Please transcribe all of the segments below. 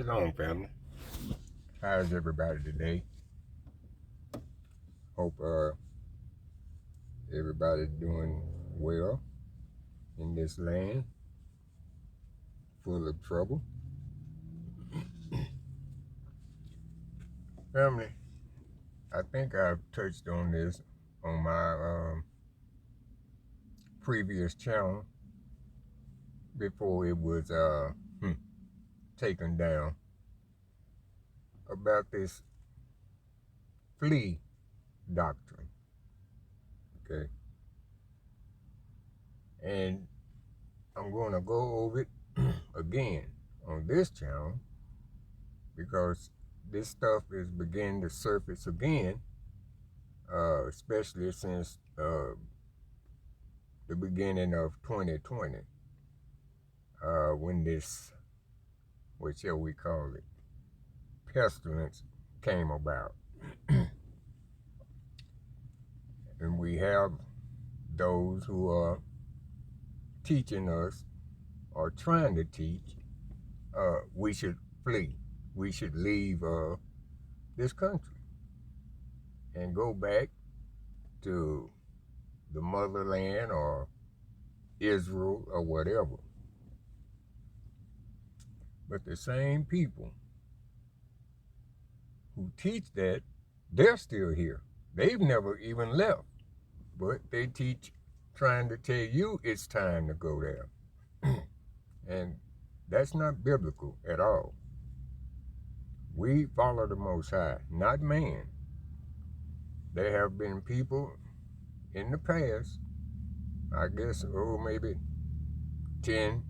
Shalom, family. How's everybody today? Hope everybody's doing well in this land full of trouble. Family, I think I've touched on this on my previous channel before it was taken down, about this flea doctrine. Okay. And I'm going to go over it again on this channel because this stuff is beginning to surface again, especially since the beginning of 2020, when this, what shall we call it, pestilence came about. And we have those who are teaching us or trying to teach we should flee. We should leave this country and go back to the motherland or Israel or whatever. But the same people who teach that, they're still here. They've never even left, but they teach trying to tell you it's time to go there. And that's not biblical at all. We follow the Most High, not man. There have been people in the past, I guess, maybe 10,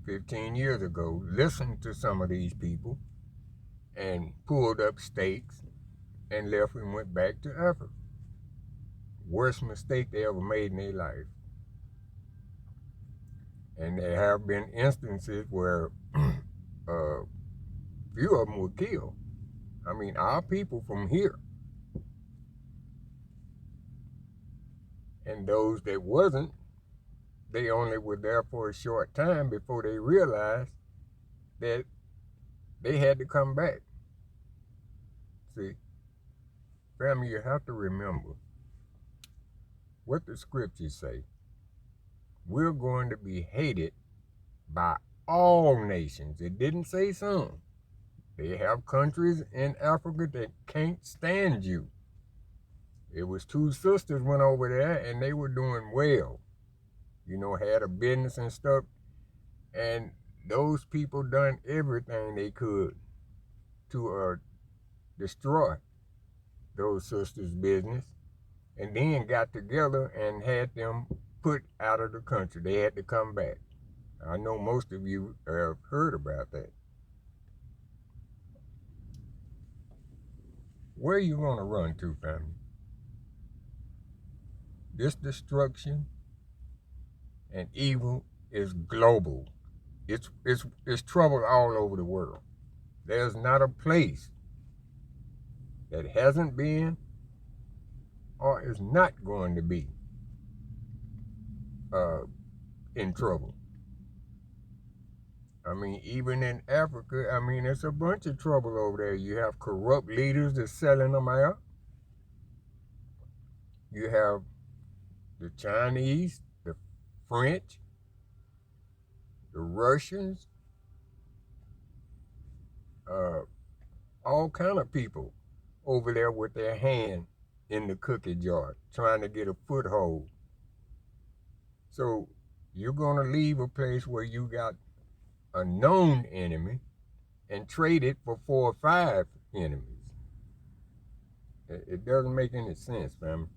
15 years ago, listened to some of these people and pulled up stakes and left and went back to Africa. Worst mistake they ever made in their life. And there have been instances where few of them were killed. I mean, our people from here. And those that wasn't, they only were there for a short time before they realized that they had to come back. See, family, you have to remember what the scriptures say. We're going to be hated by all nations. It didn't say some. They have countries in Africa that can't stand you. It was two sisters went over there and they were doing well. You know, had a business and stuff. And those people done everything they could to destroy those sisters' business. And then got together and had them put out of the country. They had to come back. I know most of you have heard about that. Where are you going to run to, family? This destruction and evil is global. It's trouble all over the world. There's not a place that hasn't been or is not going to be in trouble. I mean, even in Africa, I mean, it's a bunch of trouble over there. You have corrupt leaders that's selling them out. You have the Chinese, the French, the Russians, all kind of people over there with their hand in the cookie jar, trying to get a foothold. So you're going to leave a place where you got a known enemy and trade it for 4 or 5 enemies. It doesn't make any sense, family.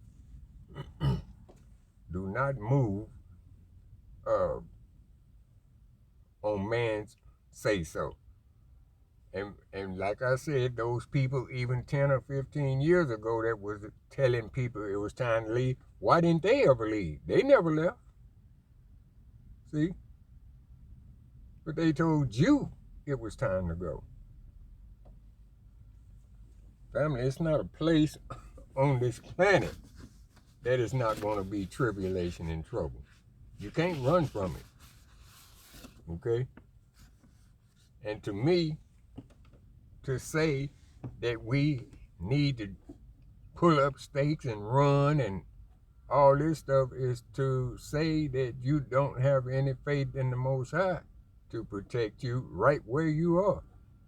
Do not move on man's say so. And like I said, those people even 10 or 15 years ago that was telling people it was time to leave, why didn't they ever leave? They never left. See? But they told you it was time to go. Family, it's not a place on this planet that is not going to be tribulation and trouble. You can't run from it. Okay? And to me, to say that we need to pull up stakes and run and all this stuff is to say that you don't have any faith in the Most High to protect you right where you are.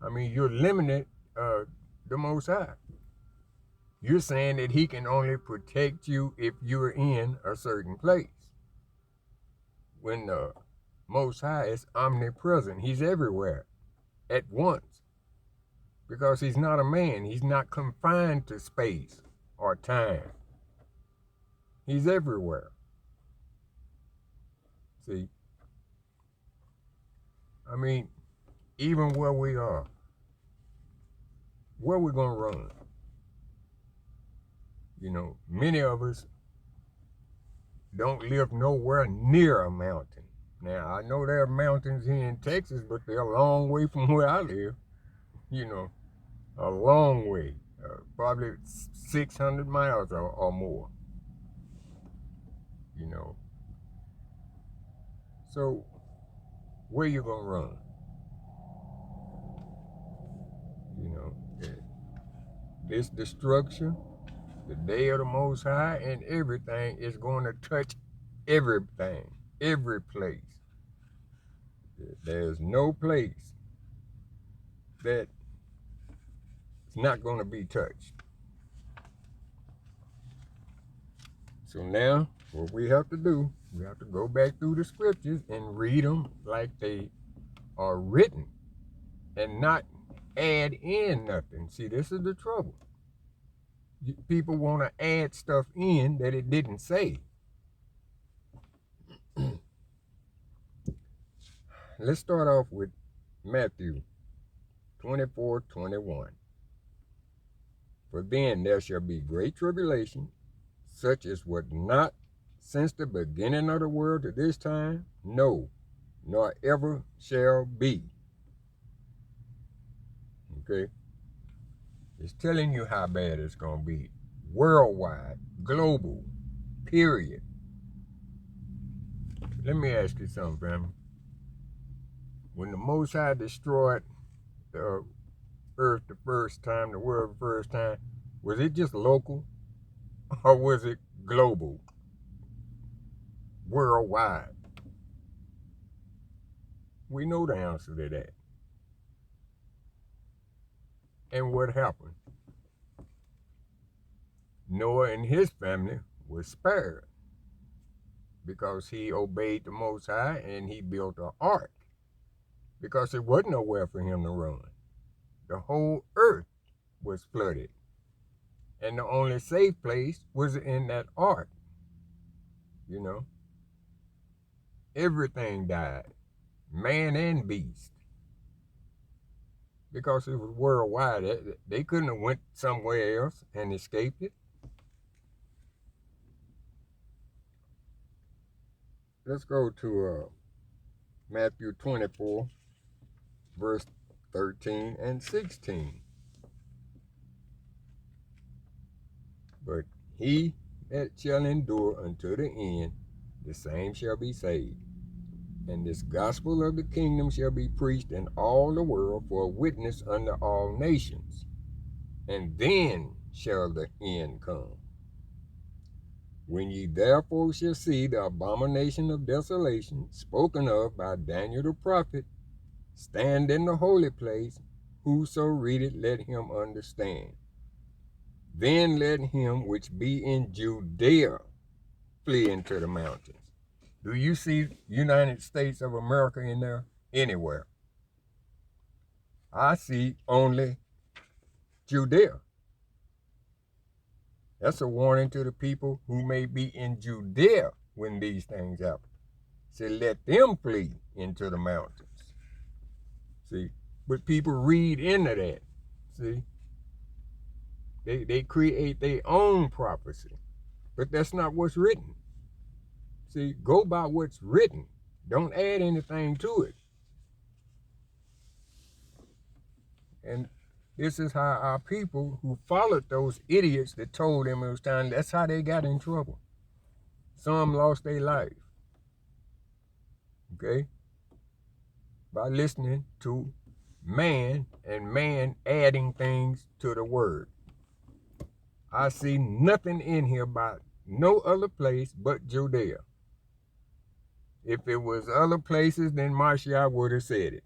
I mean, you're limiting the Most High. You're saying that he can only protect you if you're in a certain place. When the Most High is omnipresent, he's everywhere at once. Because he's not a man. He's not confined to space or time. He's everywhere. See? I mean, even where we are, where we going to run? You know, many of us don't live nowhere near a mountain. Now, I know there are mountains here in Texas, but they're a long way from where I live. You know, a long way, probably 600 miles or more. You know, so where you gonna run? You know, this destruction, the day of the Most High, and everything is going to touch everything, every place. There's no place that it's not going to be touched. So now, what we have to do, we have to go back through the scriptures and read them like they are written and not add in nothing. See, this is the trouble. People want to add stuff in that it didn't say. Let's start off with Matthew 24:21. For then there shall be great tribulation, such as was not since the beginning of the world to this time, no, nor ever shall be. Okay? It's telling you how bad it's going to be. Worldwide, global, period. Let me ask you something, family. When the Most High destroyed the earth the first time, the world the first time, was it just local or was it global? Worldwide? We know the answer to that. And what happened? Noah and his family were spared because he obeyed the Most High and he built an ark because there wasn't nowhere for him to run. The whole earth was flooded. And the only safe place was in that ark. You know? Everything died. Man and beast. Because it was worldwide. They couldn't have went somewhere else and escaped it. Let's go to Matthew 24, verse 13 and 16. But he that shall endure unto the end, the same shall be saved. And this gospel of the kingdom shall be preached in all the world for a witness unto all nations. And then shall the end come. When ye therefore shall see the abomination of desolation spoken of by Daniel the prophet, stand in the holy place, whoso readeth, let him understand. Then let him which be in Judea flee into the mountains. Do you see United States of America in there? Anywhere. I see only Judea. That's a warning to the people who may be in Judea when these things happen. Say, let them flee into the mountains. See, but people read into that. See, they create their own prophecy, but that's not what's written. See, go by what's written. Don't add anything to it. And this is how our people who followed those idiots that told them it was time, that's how they got in trouble. Some lost their life. Okay? By listening to man and man adding things to the word. I see nothing in here about no other place but Judea. If it was other places, then Mashiach would have said it.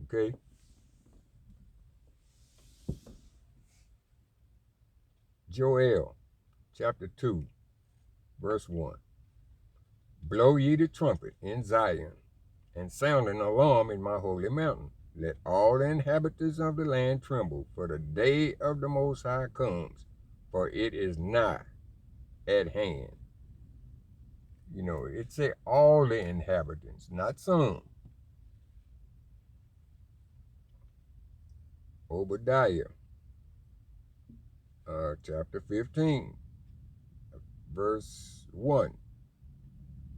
Okay? Joel, chapter 2, verse 1. Blow ye the trumpet in Zion, and sound an alarm in my holy mountain. Let all the inhabitants of the land tremble, for the day of the Most High comes, for it is nigh at hand. You know, it said all the inhabitants, not some. Obadiah, chapter 15, verse 1.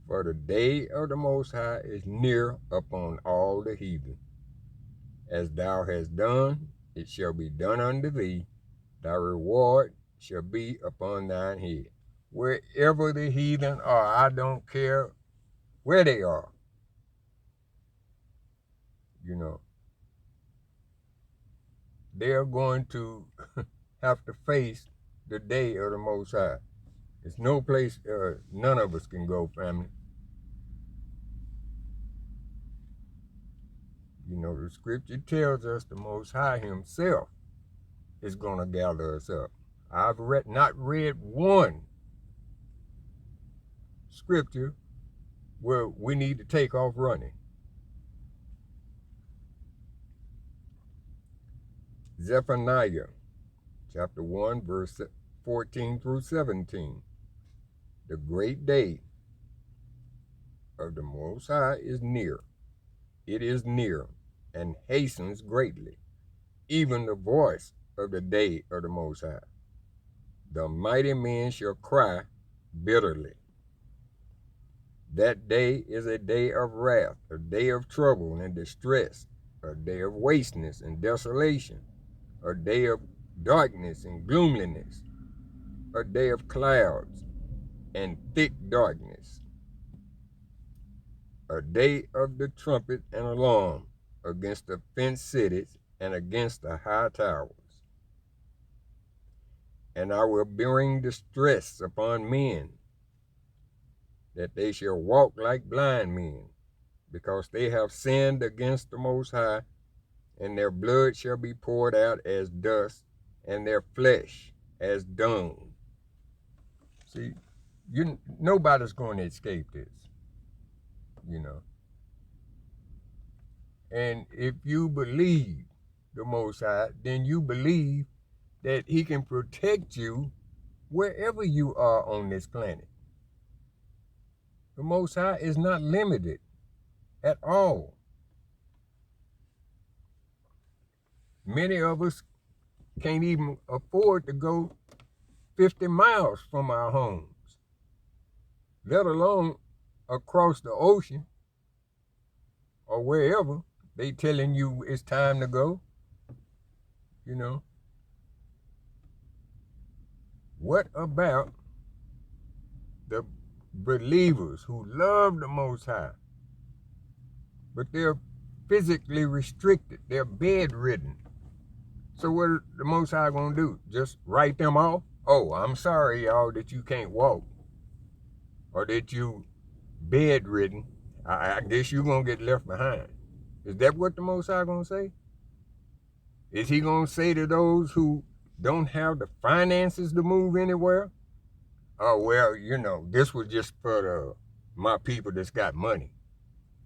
For the day of the Most High is near upon all the heathen. As thou hast done, it shall be done unto thee. Thy reward shall be upon thine head. Wherever the heathen are, I don't care where they are. You know, they're going to have to face the day of the Most High. It's no place none of us can go, family. You know, the scripture tells us the Most High himself is going to gather us up. I've not read one scripture where we need to take off running. Zephaniah, chapter 1, verse 14 through 17. The great day of the Most High is near. It is near and hastens greatly, even the voice of the day of the Most High. The mighty men shall cry bitterly. That day is a day of wrath, a day of trouble and distress, a day of wasteness and desolation, a day of darkness and gloominess, a day of clouds and thick darkness, a day of the trumpet and alarm against the fenced cities and against the high towers. And I will bring distress upon men, that they shall walk like blind men, because they have sinned against the Most High, and their blood shall be poured out as dust, and their flesh as dung. See, nobody's going to escape this, you know. And if you believe the Most High, then you believe that he can protect you wherever you are on this planet. The Most High is not limited at all. Many of us can't even afford to go 50 miles from our homes, let alone across the ocean or wherever they telling you it's time to go, you know. What about the believers who love the Most High, but they're physically restricted, they're bedridden? So what are the Most High gonna do? Just write them off? Oh, I'm sorry, y'all, that you can't walk, or that you bedridden. I guess you're gonna get left behind. Is that what the Most High gonna say? Is he gonna say to those who don't have the finances to move anywhere, oh, well, you know, this was just for my people that's got money.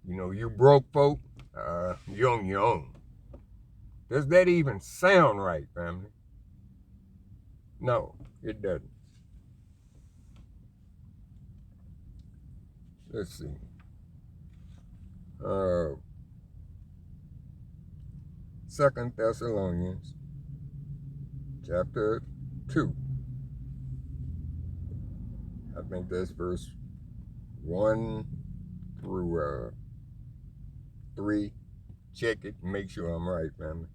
You know, you broke folk, you're on your own. Does that even sound right, family? No, it doesn't. Let's see. 2 Thessalonians, chapter 2. I think that's verse 1 through 3. Check it, make sure I'm right, family.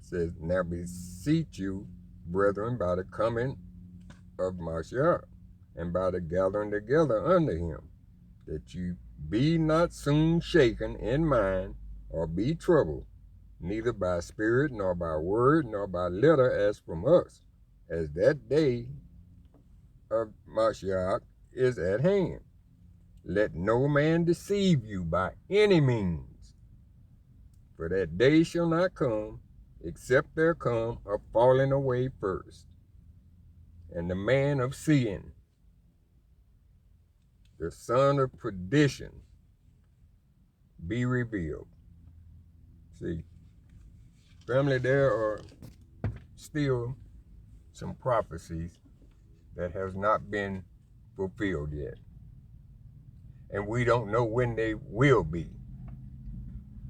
It says, now beseech you, brethren, by the coming of Mashiach, and by the gathering together unto him, that you be not soon shaken in mind, or be troubled, neither by spirit, nor by word, nor by letter as from us, as that day of Mashiach is at hand. Let no man deceive you by any means, for that day shall not come, except there come a falling away first, and the man of sin, the son of perdition, be revealed. See, family, there are still some prophecies that has not been fulfilled yet. And we don't know when they will be.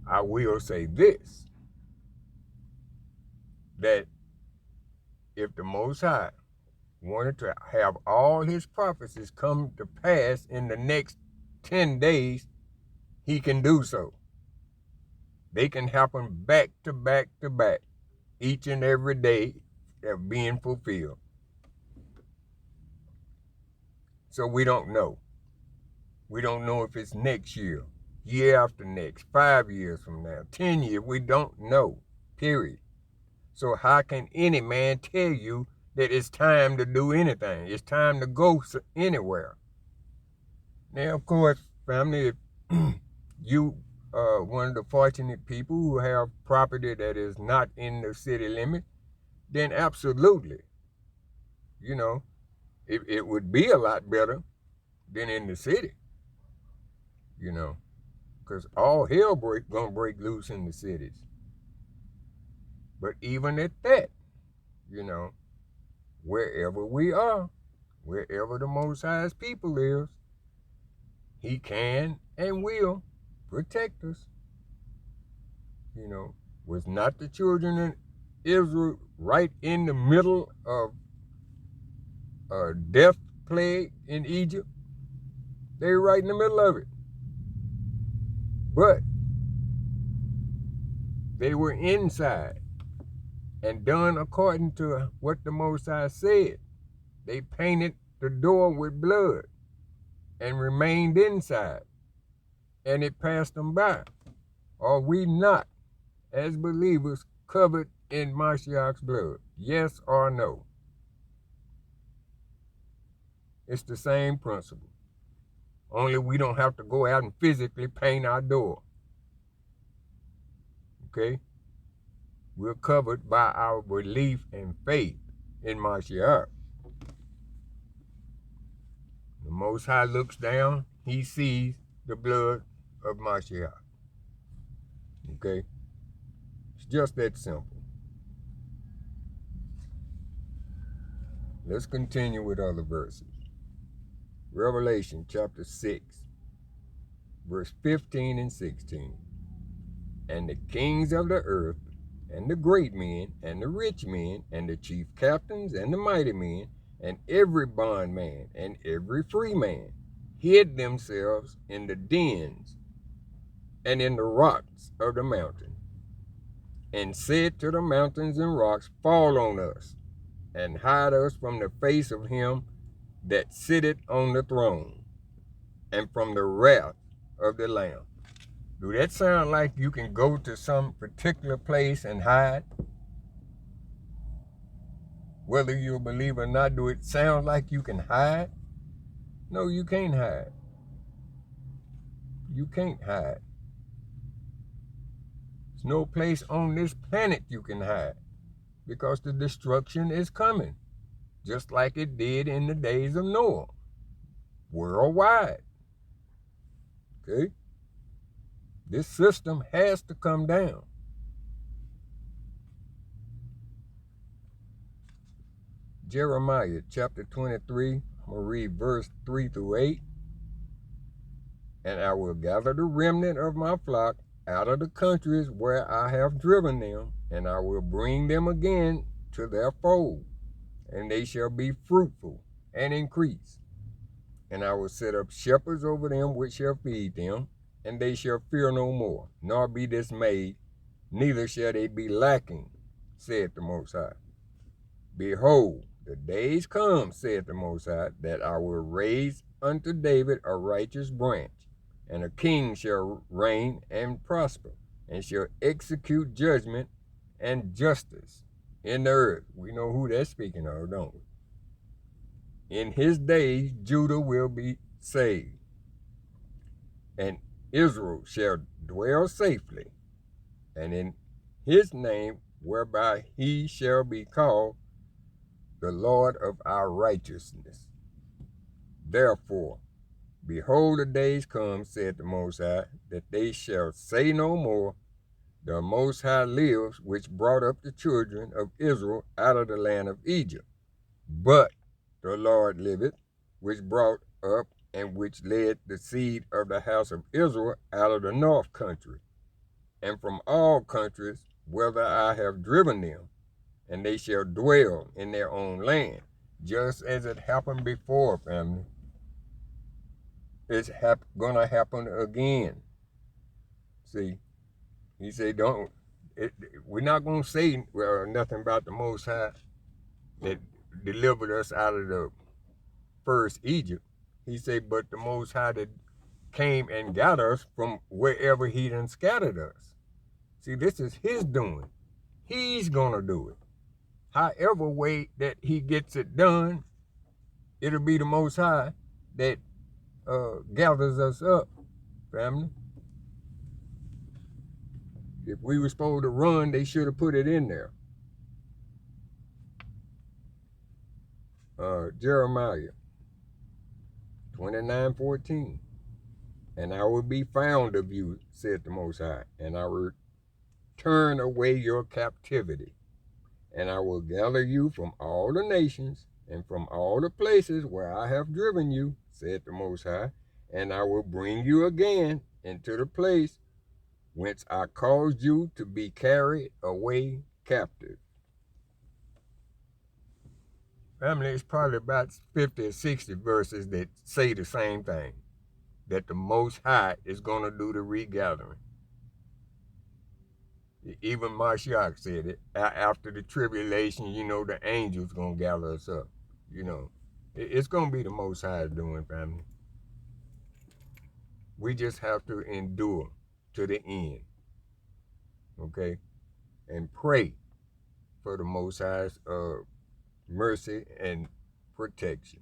I will say this, that if the Most High wanted to have all his prophecies come to pass in the next 10 days, he can do so. They can happen back to back to back, each and every day of being fulfilled. So we don't know. We don't know if it's next year, year after next, 5 years from now, 10 years. We don't know, period. So how can any man tell you that it's time to do anything? It's time to go anywhere. Now, of course, family, if you are one of the fortunate people who have property that is not in the city limit, then absolutely, you know, it would be a lot better than in the city, you know, because all hell gonna break loose in the cities. But even at that, you know, wherever we are, wherever the Most High's people lives, he can and will protect us. You know, was not the children of Israel right in the middle of a death plague in Egypt? They were right in the middle of it. But they were inside and done according to what the Most High said. They painted the door with blood and remained inside, and it passed them by. Are we not, as believers, covered in Mashiach's blood? Yes or no? It's the same principle. Only we don't have to go out and physically paint our door. Okay? We're covered by our belief and faith in Mashiach. The Most High looks down, he sees the blood of Mashiach. Okay? It's just that simple. Let's continue with other verses. Revelation chapter 6, verse 15 and 16. And the kings of the earth, and the great men, and the rich men, and the chief captains, and the mighty men, and every bondman, and every free man, hid themselves in the dens and in the rocks of the mountain, and said to the mountains and rocks, fall on us, and hide us from the face of him that sitteth on the throne, and from the wrath of the Lamb. Do that sound like you can go to some particular place and hide? Whether you believe or not, do it sound like you can hide? No, you can't hide. You can't hide. There's no place on this planet you can hide, because the destruction is coming, just like it did in the days of Noah, worldwide. Okay? This system has to come down. Jeremiah chapter 23, I'm going to read verse 3 through 8. And I will gather the remnant of my flock out of the countries where I have driven them, and I will bring them again to their fold, and they shall be fruitful and increase. And I will set up shepherds over them which shall feed them, and they shall fear no more, nor be dismayed, neither shall they be lacking, saith the Most High. Behold, the days come, saith the Most High, that I will raise unto David a righteous branch, and a king shall reign and prosper, and shall execute judgment and justice in the earth. We know who that's speaking of, don't we? In his days, Judah will be saved, and Israel shall dwell safely, and in his name whereby he shall be called the Lord of our righteousness. Therefore, behold, the days come, said the Most High, that they shall say no more, the Most High lives, which brought up the children of Israel out of the land of Egypt. But the Lord liveth, which brought up and which led the seed of the house of Israel out of the north country, and from all countries whither I have driven them, and they shall dwell in their own land, just as it happened before, family. It's gonna happen again. See, he said, we're not gonna say nothing about the Most High that delivered us out of the first Egypt. He said, but the Most High that came and got us from wherever he done scattered us. See, this is his doing. He's gonna do it. However way that he gets it done, it'll be the Most High that gathers us up, family. If we were supposed to run, they should have put it in there. Jeremiah 29:14. And I will be found of you, said the Most High, and I will turn away your captivity, and I will gather you from all the nations and from all the places where I have driven you, said the Most High, and I will bring you again into the place whence I caused you to be carried away captive. Family, it's probably about 50 or 60 verses that say the same thing, that the Most High is going to do the regathering. Even Mashiach said it. After the tribulation, the angels going to gather us up. It's going to be the Most High doing, family. We just have to endure to the end, okay? And pray for the Most High's mercy and protection.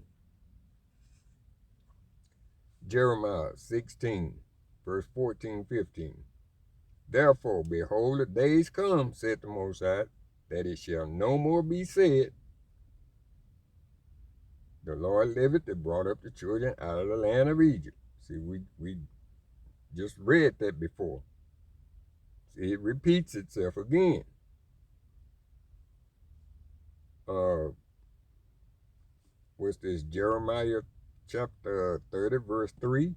Jeremiah 16, verse 14, 15. Therefore, behold, the days come, said the Most High, that it shall no more be said, the Lord liveth that brought up the children out of the land of Egypt. See, we just read that before. See, it repeats itself again. What's this? Jeremiah chapter 30, verse 3.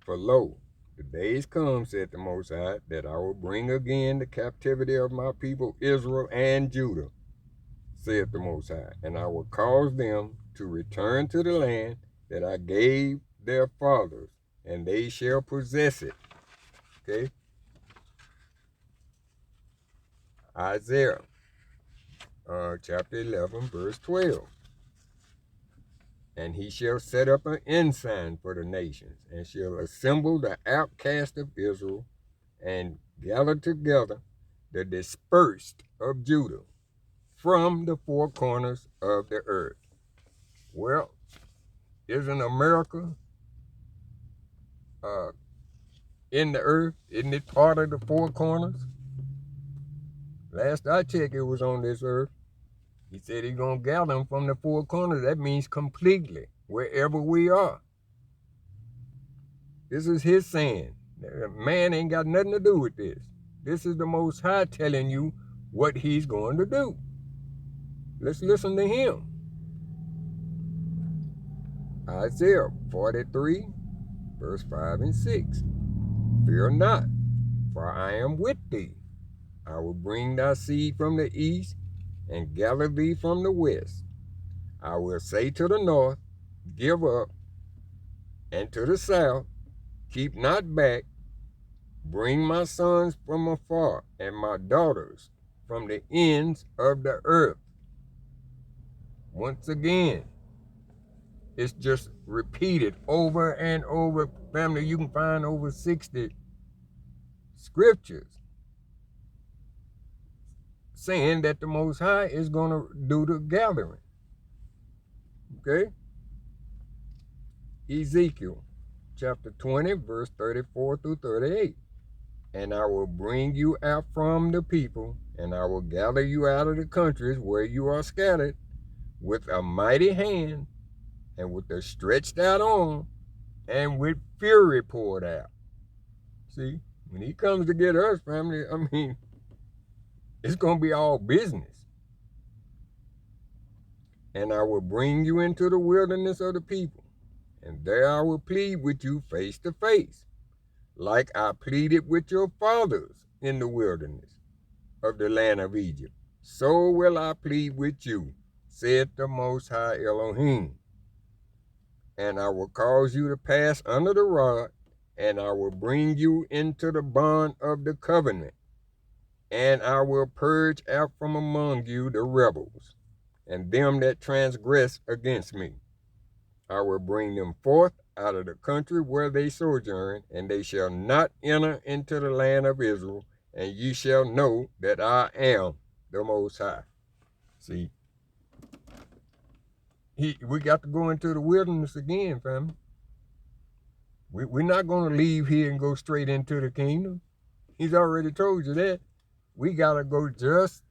For lo, the days come, said the Most High, that I will bring again the captivity of my people Israel and Judah, said the Most High, and I will cause them to return to the land that I gave their fathers, and they shall possess it. Okay? Isaiah chapter 11, verse 12. And he shall set up an ensign for the nations, and shall assemble the outcast of Israel, and gather together the dispersed of Judah from the four corners of the earth. Well, isn't America in the earth? Isn't it part of the four corners? Last I checked, it was on this earth. He said he's going to gather them from the four corners. That means completely, wherever we are. This is his saying. Man ain't got nothing to do with this. This is the Most High telling you what he's going to do. Let's listen to him. Isaiah 43, verse 5 and 6. Fear not, for I am with thee. I will bring thy seed from the east, and gather thee from the west. I will say to the north, give up, and to the south, keep not back. Bring my sons from afar, and my daughters from the ends of the earth. Once again, it's just repeated over and over. Family, you can find over 60 scriptures saying that the Most High is going to do the gathering. Okay? Ezekiel chapter 20, verse 34 through 38. And I will bring you out from the people, and I will gather you out of the countries where you are scattered with a mighty hand and with a stretched out arm and with fury poured out. See, when he comes to get us, family, I mean, it's going to be all business. And I will bring you into the wilderness of the people, and there I will plead with you face to face, like I pleaded with your fathers in the wilderness of the land of Egypt. So will I plead with you, said the Most High Elohim. And I will cause you to pass under the rod, and I will bring you into the bond of the covenant, and I will purge out from among you the rebels, and them that transgress against me. I will bring them forth out of the country where they sojourn, and they shall not enter into the land of Israel, and ye shall know that I am the Most High. See, we got to go into the wilderness again, family. We're not going to leave here and go straight into the kingdom. He's already told you that. We got to go just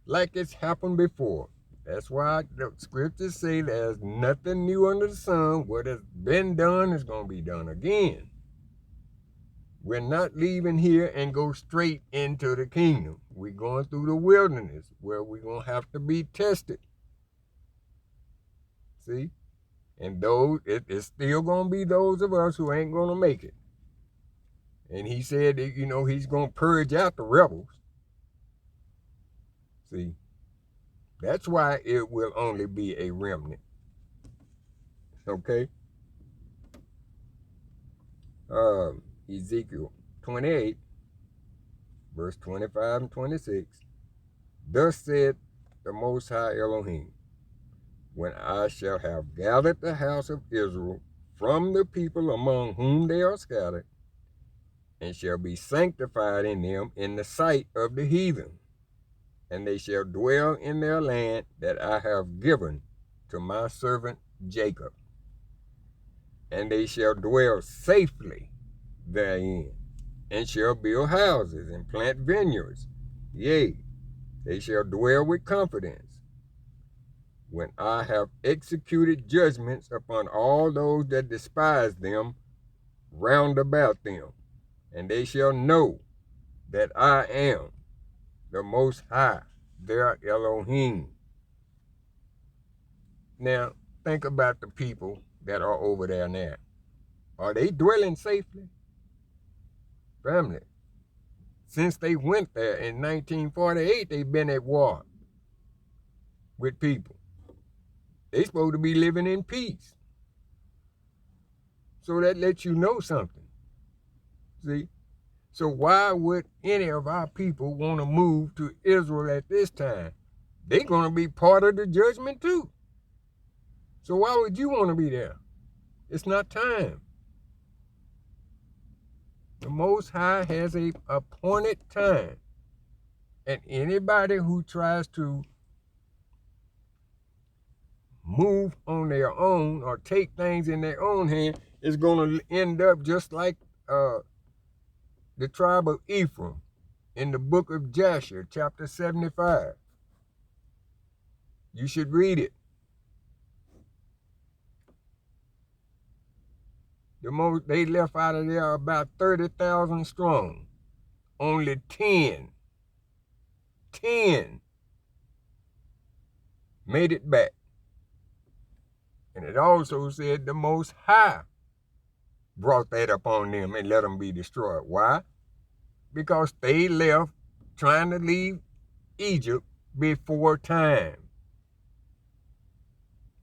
like it's happened before. That's why the scriptures say there's nothing new under the sun. What has been done is going to be done again. We're not leaving here and go straight into the kingdom. We're going through the wilderness where we're going to have to be tested. See? And those, it's still going to be those of us who ain't going to make it. And he said that, he's going to purge out the rebels. See? That's why it will only be a remnant. Okay? Ezekiel 28, verse 25 and 26. Thus said the Most High Elohim, when I shall have gathered the house of Israel from the people among whom they are scattered, and shall be sanctified in them in the sight of the heathen, and they shall dwell in their land that I have given to my servant Jacob, and they shall dwell safely therein, and shall build houses and plant vineyards. Yea, they shall dwell with confidence, when I have executed judgments upon all those that despise them round about them, and they shall know that I am the Most High, their Elohim. Now, think about the people that are over there now. Are they dwelling safely? Family, since they went there in 1948, they've been at war with people. They're supposed to be living in peace. So that lets you know something. See? So why would any of our people want to move to Israel at this time? They're going to be part of the judgment too. So why would you want to be there? It's not time. The Most High has a appointed time. And anybody who tries to move on their own or take things in their own hand is going to end up just like the tribe of Ephraim in the book of Jasher, chapter 75. You should read it. They left out of there about 30,000 strong. Only 10 made it back. And it also said the Most High brought that upon them and let them be destroyed. Why? Because they left trying to leave Egypt before time.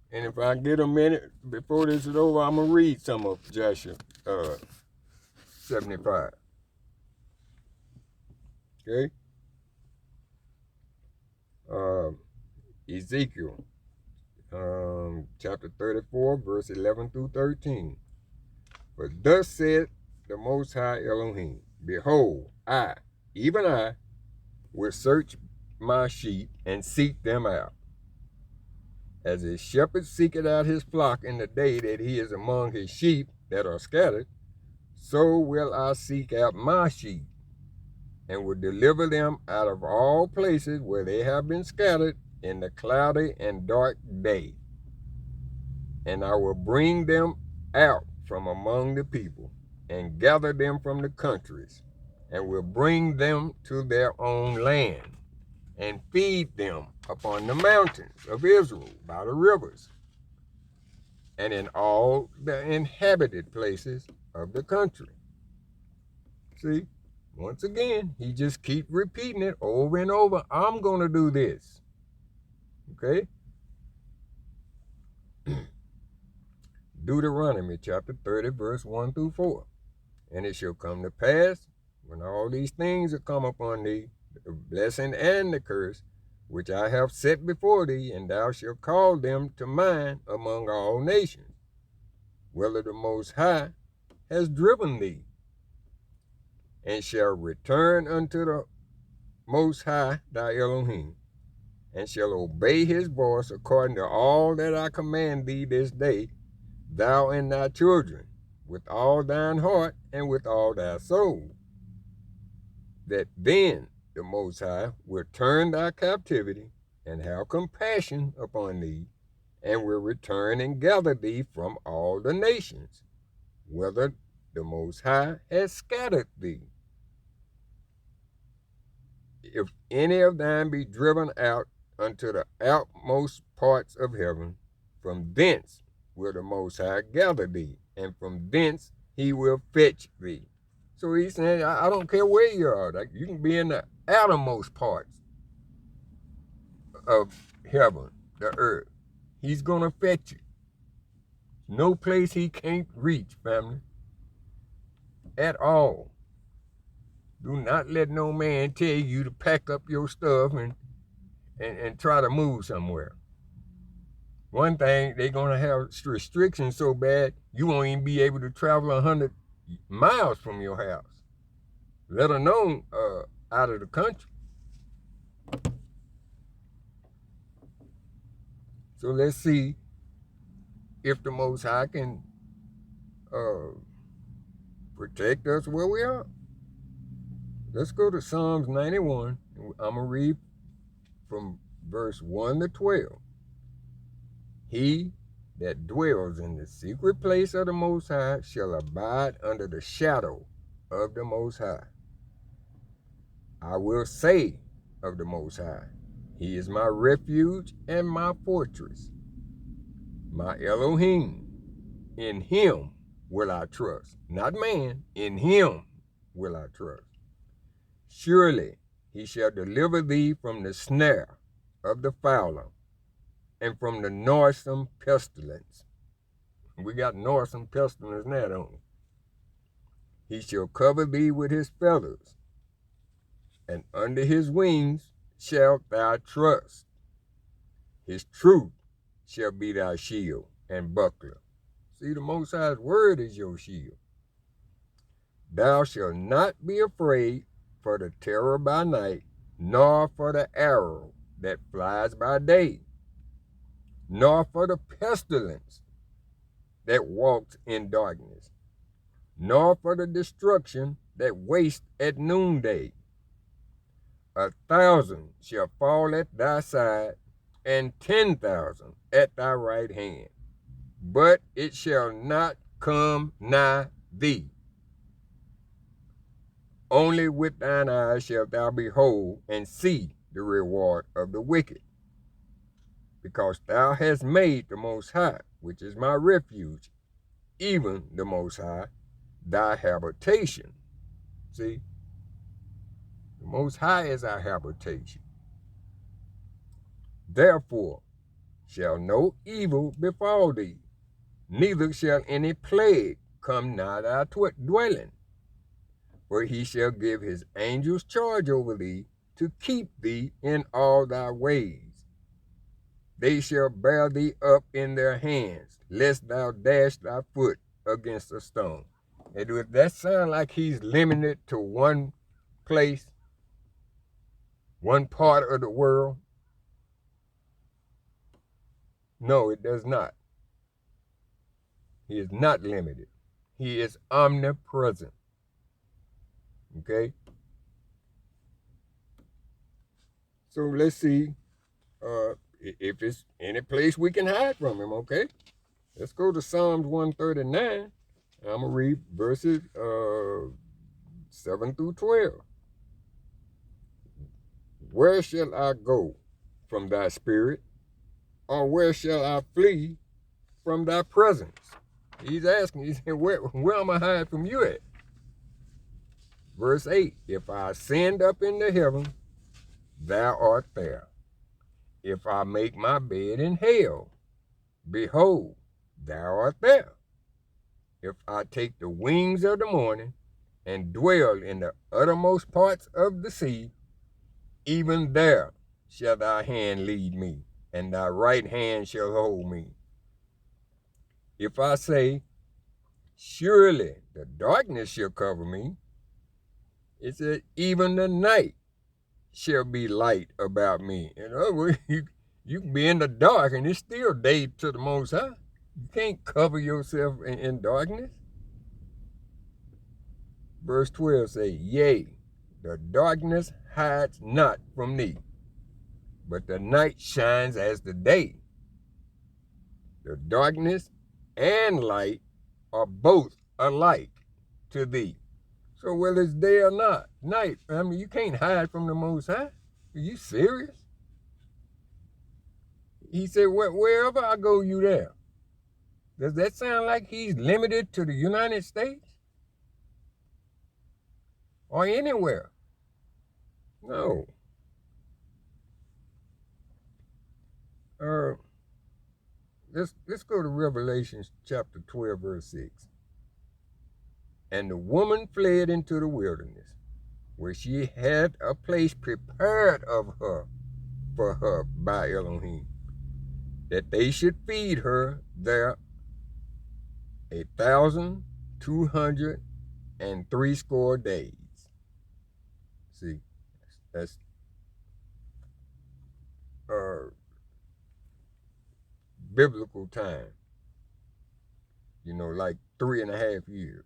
And if I get a minute before this is over, I'm going to read some of Joshua 75. Okay? Ezekiel chapter 34, verse 11 through 13. But thus said the Most High Elohim, Behold, I, even I, will search my sheep and seek them out. As a shepherd seeketh out his flock in the day that he is among his sheep that are scattered, so will I seek out my sheep, and will deliver them out of all places where they have been scattered in the cloudy and dark day. And I will bring them out from among the people, and gather them from the countries, and will bring them to their own land, and feed them upon the mountains of Israel by the rivers, and in all the inhabited places of the country. See, once again, he just keep repeating it over and over. I'm going to do this. Okay? Deuteronomy chapter 30, verse 1 through 4. And it shall come to pass, when all these things are come upon thee, the blessing and the curse, which I have set before thee, and thou shalt call them to mind among all nations, whether the Most High has driven thee, and shall return unto the Most High thy Elohim, and shall obey his voice according to all that I command thee this day, thou and thy children, with all thine heart and with all thy soul, that then the Most High will turn thy captivity and have compassion upon thee, and will return and gather thee from all the nations, whether the Most High has scattered thee. If any of thine be driven out unto the outmost parts of heaven, from thence will the Most High gather thee, and from thence he will fetch thee. So he's saying, I don't care where you are. Like, you can be in the outermost parts of heaven, the earth. He's going to fetch you. No place he can't reach, family, at all. Do not let no man tell you to pack up your stuff and try to move somewhere. One thing, they're going to have restrictions so bad, you won't even be able to travel 100 miles from your house, let alone out of the country. So let's see if the Most High can protect us where we are. Let's go to Psalms 91. I'm going to read from verse 1 to 12. He that dwells in the secret place of the Most High shall abide under the shadow of the Most High. I will say of the Most High, he is my refuge and my fortress, my Elohim. In him will I trust. Not man, in him will I trust. Surely he shall deliver thee from the snare of the fowler and from the noisome pestilence. We got noisome pestilence now, don't we? He shall cover thee with his feathers, and under his wings shalt thou trust. His truth shall be thy shield and buckler. See, the Most High's word is your shield. Thou shalt not be afraid for the terror by night, nor for the arrow that flies by day, nor for the pestilence that walks in darkness, nor for the destruction that wastes at noonday. 1,000 shall fall at thy side, and 10,000 at thy right hand, but it shall not come nigh thee. Only with thine eyes shalt thou behold and see the reward of the wicked, because thou hast made the Most High, which is my refuge, even the Most High, thy habitation. See, the Most High is our habitation. Therefore shall no evil befall thee, neither shall any plague come nigh thy dwelling. For he shall give his angels charge over thee, to keep thee in all thy ways. They shall bear thee up in their hands, lest thou dash thy foot against a stone. And does that sound like he's limited to one place, one part of the world? No, it does not. He is not limited. He is omnipresent. Okay? So let's see if it's any place we can hide from him, okay? Let's go to Psalms 139. I'm going to read verses 7 through 12. Where shall I go from thy spirit? Or where shall I flee from thy presence? He's asking, he said, where am I hide from you at? Verse 8, if I ascend up into heaven, thou art there. If I make my bed in hell, behold, thou art there. If I take the wings of the morning and dwell in the uttermost parts of the sea, even there shall thy hand lead me, and thy right hand shall hold me. If I say, surely the darkness shall cover me, it said, even the night shall be light about me. In other words, you can be in the dark and it's still day to the Most High. You can't cover yourself in darkness. Verse 12 say, yea, the darkness hides not from thee, but the night shines as the day. The darkness and light are both alike to thee. So whether it's day or not, night, I mean, you can't hide from the Most High. Are you serious? He said, wherever I go, you there. Does that sound like he's limited to the United States? Or anywhere? No. Let's go to Revelation chapter 12, verse 6. And the woman fled into the wilderness, where she had a place prepared for her by Elohim, that they should feed her there 1,260 days. See, that's biblical time. Like 3.5 years.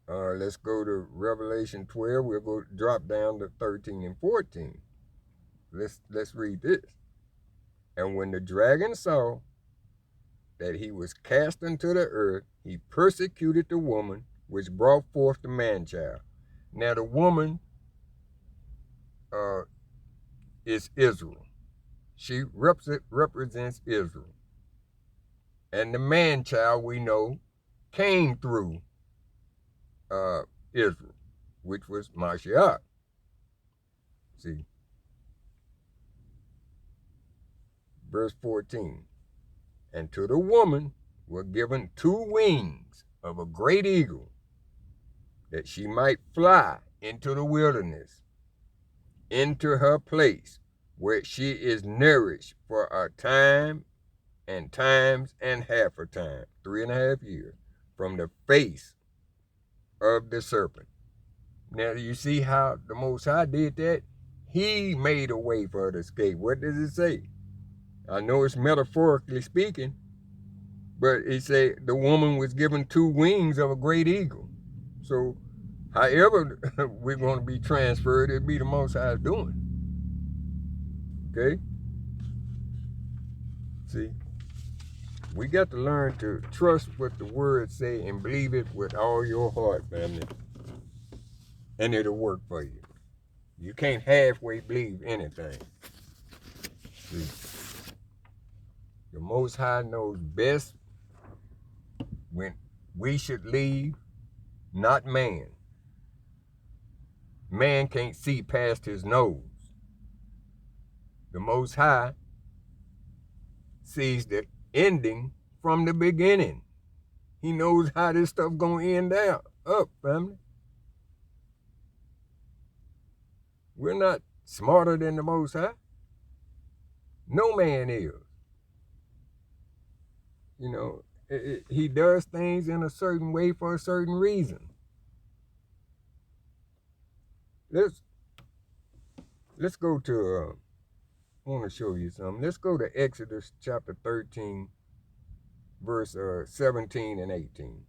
Let's go to Revelation 12. We'll go drop down to 13 and 14. Let's read this. And when the dragon saw that he was cast into the earth, he persecuted the woman which brought forth the man-child. Now the woman is Israel. She represents Israel. And the man-child, we know, came through Israel, which was Mashiach. See, verse 14. And to the woman were given 2 wings of a great eagle, that she might fly into the wilderness, into her place, where she is nourished for a time and times and half a time, 3.5 years, from the face of the serpent. Now, you see how the Most High did that? He made a way for her to escape. What does it say? I know it's metaphorically speaking, but it say the woman was given 2 wings of a great eagle. So, however we're going to be transferred, it'll be the Most High's doing. Okay? See? We got to learn to trust what the words say and believe it with all your heart, family. And it'll work for you. You can't halfway believe anything. See, the Most High knows best when we should leave, not man. Man can't see past his nose. The Most High sees the ending from the beginning. He knows how this stuff gonna end up, family. We're not smarter than the Most High. No man is. He does things in a certain way for a certain reason. Let's go to, I want to show you something. Let's go to Exodus chapter 13, verse 17 and 18.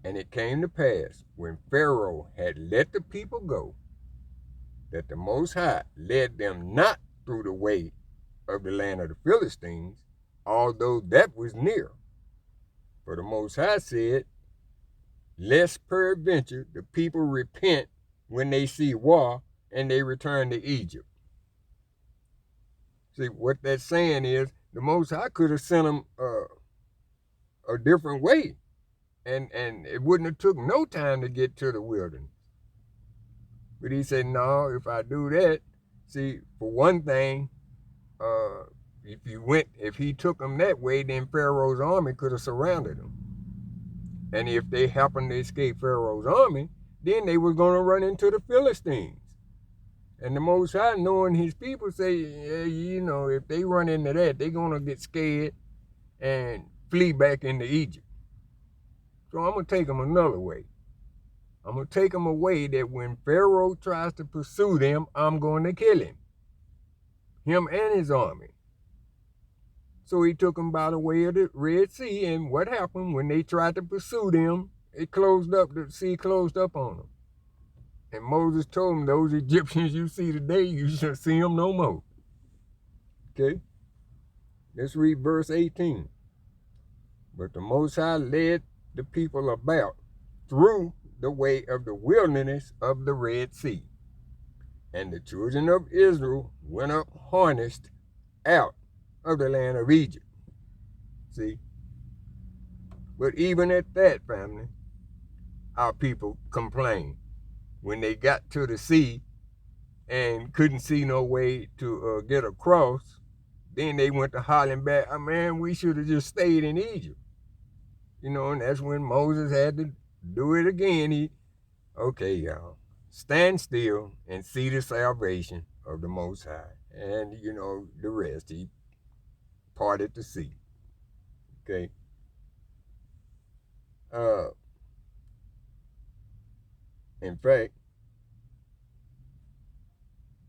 And it came to pass, when Pharaoh had let the people go, that the Most High led them not through the way of the land of the Philistines, although that was near. For the Most High said, lest peradventure the people repent when they see war, and they return to Egypt. See, what that's saying is, the Most High could have sent them a different way, and it wouldn't have took no time to get to the wilderness. But he said, no, if I do that, see, for one thing, if he took them that way, then Pharaoh's army could have surrounded them. And if they happened to escape Pharaoh's army, then they were going to run into the Philistines. And the Most High, knowing his people, say, yeah, if they run into that, they're going to get scared and flee back into Egypt. So I'm going to take them another way. I'm going to take them a way that when Pharaoh tries to pursue them, I'm going to kill him and his army. So he took them by the way of the Red Sea, and what happened when they tried to pursue them? It closed up, the sea closed up on them. And Moses told them, those Egyptians you see today, you shall see them no more. Okay? Let's read verse 18. But the Most High led the people about through the way of the wilderness of the Red Sea. And the children of Israel went up harnessed out of the land of Egypt. See? But even at that, family, our people complained. When they got to the sea and couldn't see no way to get across, then they went to hollering back, oh, man, we should have just stayed in Egypt. And that's when Moses had to do it again. Okay, y'all, stand still and see the salvation of the Most High. And, the rest, he parted the sea. Okay. In fact,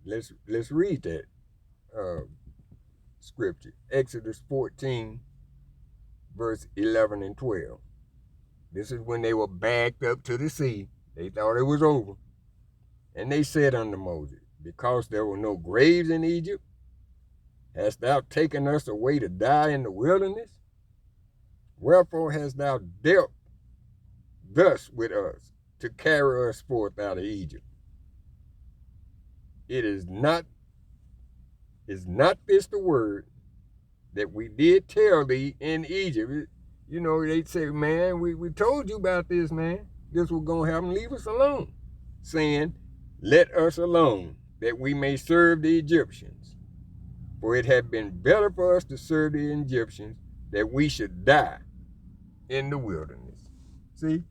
let's read that scripture. Exodus 14, verse 11 and 12. This is when they were backed up to the sea. They thought it was over. And they said unto Moses, because there were no graves in Egypt, hast thou taken us away to die in the wilderness? Wherefore hast thou dealt thus with us, to carry us forth out of Egypt? Is not this the word that we did tell thee in Egypt? They'd say, man, we told you about this, man. This was going to happen. Leave us alone. Saying, let us alone, that we may serve the Egyptians. For it had been better for us to serve the Egyptians, that we should die in the wilderness. See?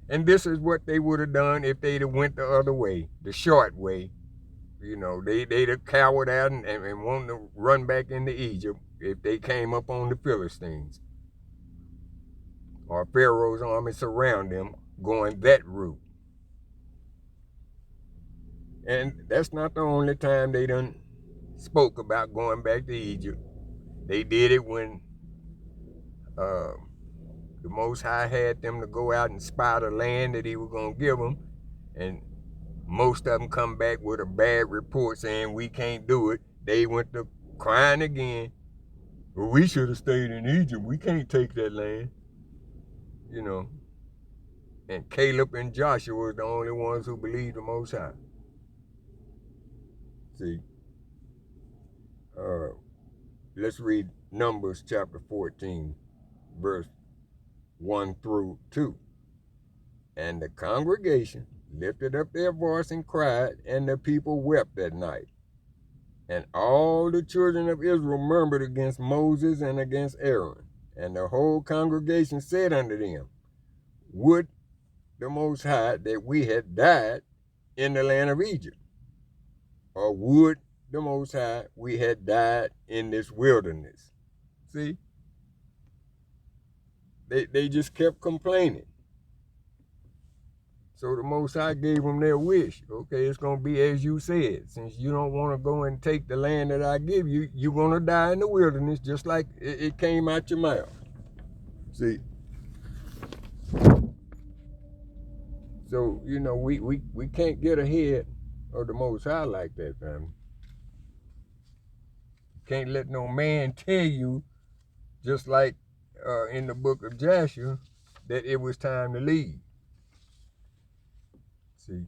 And this is what they would have done if they'd have went the other way, the short way. They'd have cowered out and wanted to run back into Egypt if they came up on the Philistines. Or Pharaoh's army surround them going that route. And that's not the only time they done spoke about going back to Egypt. They did it when the Most High had them to go out and spy the land that he was going to give them. And most of them come back with a bad report saying we can't do it. They went to crying again. Well, we should have stayed in Egypt. We can't take that land. And Caleb and Joshua were the only ones who believed the Most High. See, let's read Numbers chapter 14, verse 1 through 2. And the congregation lifted up their voice and cried, and the people wept that night. And all the children of Israel murmured against Moses and against Aaron. And the whole congregation said unto them, would the Most High that we had died in the land of Egypt, or would the Most High we had died in this wilderness? See? they just kept complaining. So the Most High gave them their wish. Okay, it's going to be as you said. Since you don't want to go and take the land that I give you, you're going to die in the wilderness just like it came out your mouth. See? So, you know, we can't get ahead of the Most High like that, family. Can't let no man tell you, just like in the book of Joshua, that it was time to leave. See?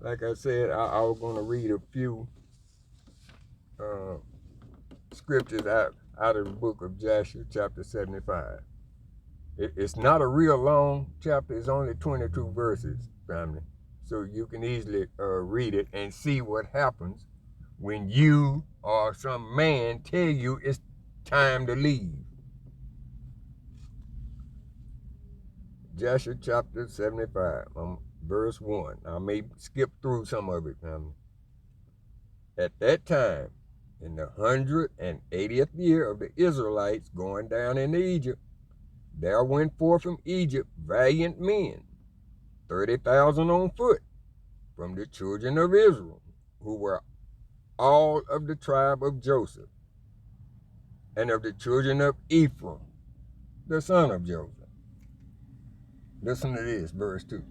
Like I said, I was going to read a few scriptures out of the book of Joshua, chapter 75. It's not a real long chapter. It's only 22 verses, family. So you can easily read it and see what happens when you or some man tell you it's time to leave. Joshua chapter 75, verse 1. I may skip through some of it, family. At that time, in the 180th year of the Israelites going down into Egypt, there went forth from Egypt valiant men, 30,000 on foot, from the children of Israel, who were all of the tribe of Joseph, and of the children of Ephraim, the son of Joseph. Listen to this, verse 2.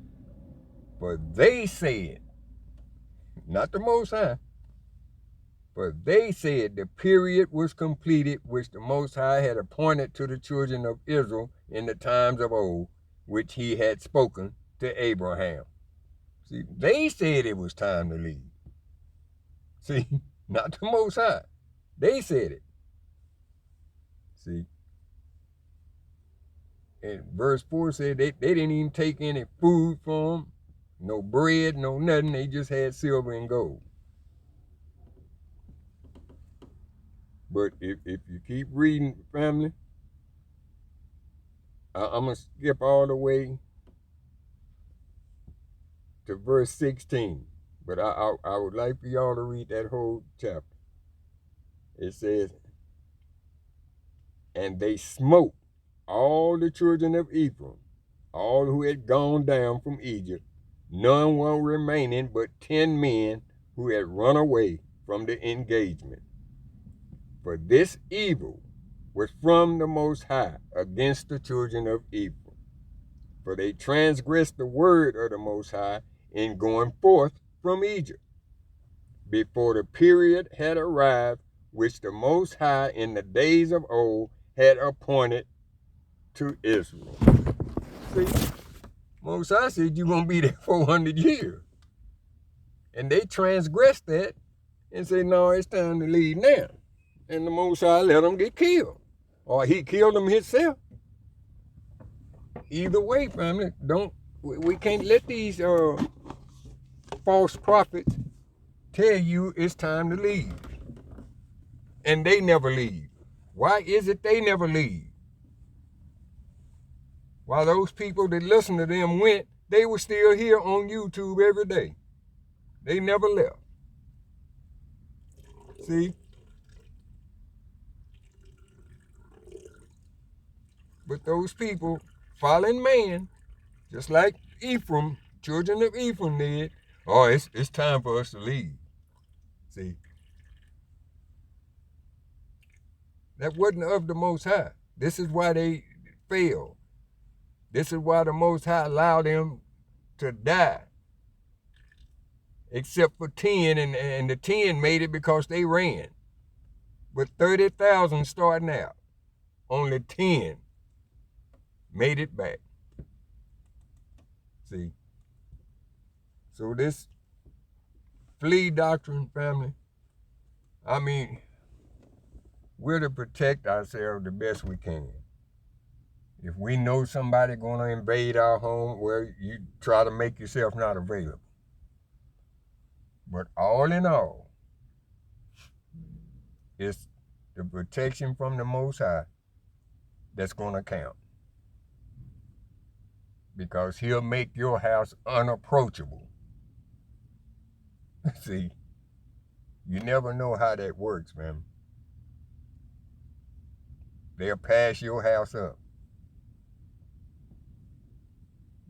For they said, not the Most High, for they said the period was completed which the Most High had appointed to the children of Israel in the times of old, which he had spoken to Abraham. See, they said it was time to leave. See, not the Most High. They said it. See. And verse 4 said they didn't even take any food from them, no bread, no nothing. They just had silver and gold. But if you keep reading, family, I'm going to skip all the way to verse 16. But I would like for y'all to read that whole chapter. It says, and they smote all the children of Ephraim, all who had gone down from Egypt, none were remaining but 10 men who had run away from the engagement. For this evil was from the Most High against the children of Ephraim. For they transgressed the word of the Most High in going forth from Egypt, before the period had arrived which the Most High in the days of old had appointed to Israel. See, Most High said you're going to be there 400 years. And they transgressed that and said, no, it's time to leave now. And the Most High let them get killed. Or he killed them himself. Either way, family, we can't let these false prophets tell you it's time to leave. And they never leave. Why is it they never leave? While those people that listen to them went, they were still here on YouTube every day. They never left. See? But those people, following man, just like Ephraim, children of Ephraim did, oh, it's time for us to leave. See? That wasn't of the Most High. This is why they failed. This is why the Most High allowed them to die. Except for 10, and the 10 made it because they ran. But 30,000 starting out, only 10 made it back. See? So this flea doctrine, family, I mean, we're to protect ourselves the best we can. If we know somebody going to invade our home, well, you try to make yourself not available. But all in all, it's the protection from the Most High that's going to count. Because he'll make your house unapproachable. See? You never know how that works, man. They'll pass your house up.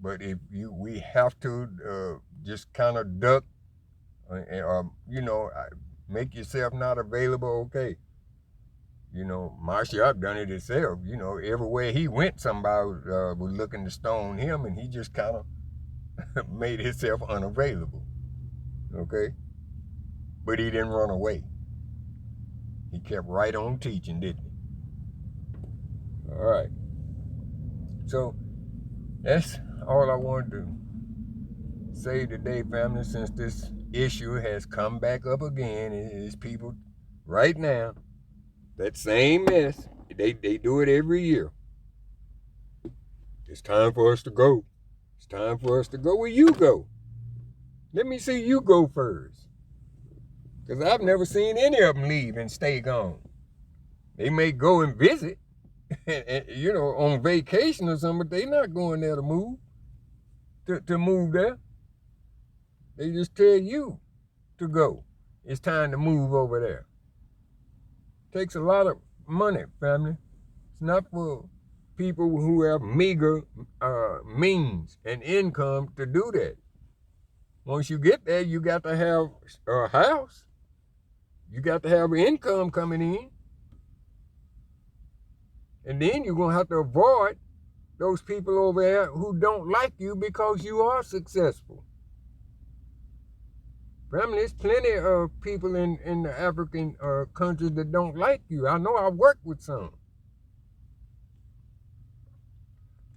But if we have to just kind of duck, make yourself not available. Okay, Marshall done it himself. Everywhere he went, somebody was looking to stone him, and he just kind of made himself unavailable. Okay, but he didn't run away. He kept right on teaching, didn't he? All right. So that's all I wanted to say today, family, since this issue has come back up again. Is people right now, that same mess, they do it every year. It's time for us to go. It's time for us to go where you go. Let me see you go first. Because I've never seen any of them leave and stay gone. They may go and visit, on vacation or something, but they're not going there to move, to move there. They just tell you to go. It's time to move over there. Takes a lot of money, family. It's not for people who have meager means and income to do that. Once you get there, you got to have a house. You got to have income coming in. And then you're going to have to avoid those people over there who don't like you because you are successful. Family, there's plenty of people in the African countries that don't like you. I know I worked with some.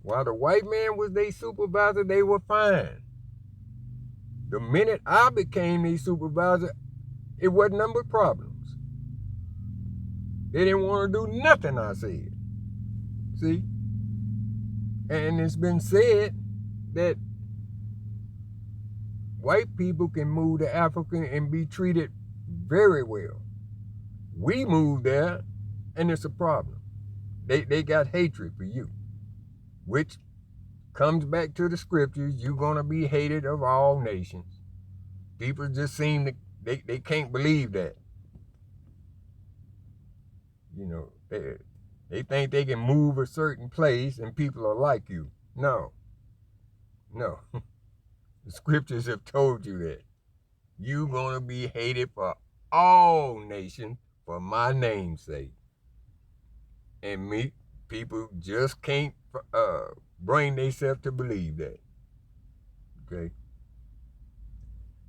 While the white man was their supervisor, they were fine. The minute I became their supervisor, it wasn't number of problems. They didn't want to do nothing I said. See? And it's been said that white people can move to Africa and be treated very well. We moved there, and it's a problem. They got hatred for you, which comes back to the scriptures. You're going to be hated of all nations. People just seem to, they can't believe that. They think they can move a certain place and people are like you. No. The scriptures have told you that. You're going to be hated for all nations for my name's sake. And people just can't bring themselves to believe that.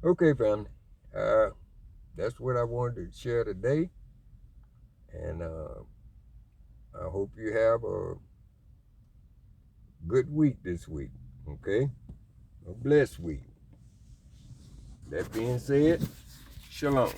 Okay, family. That's what I wanted to share today. And I hope you have a good week this week. Okay? A blessed week. That being said, shalom.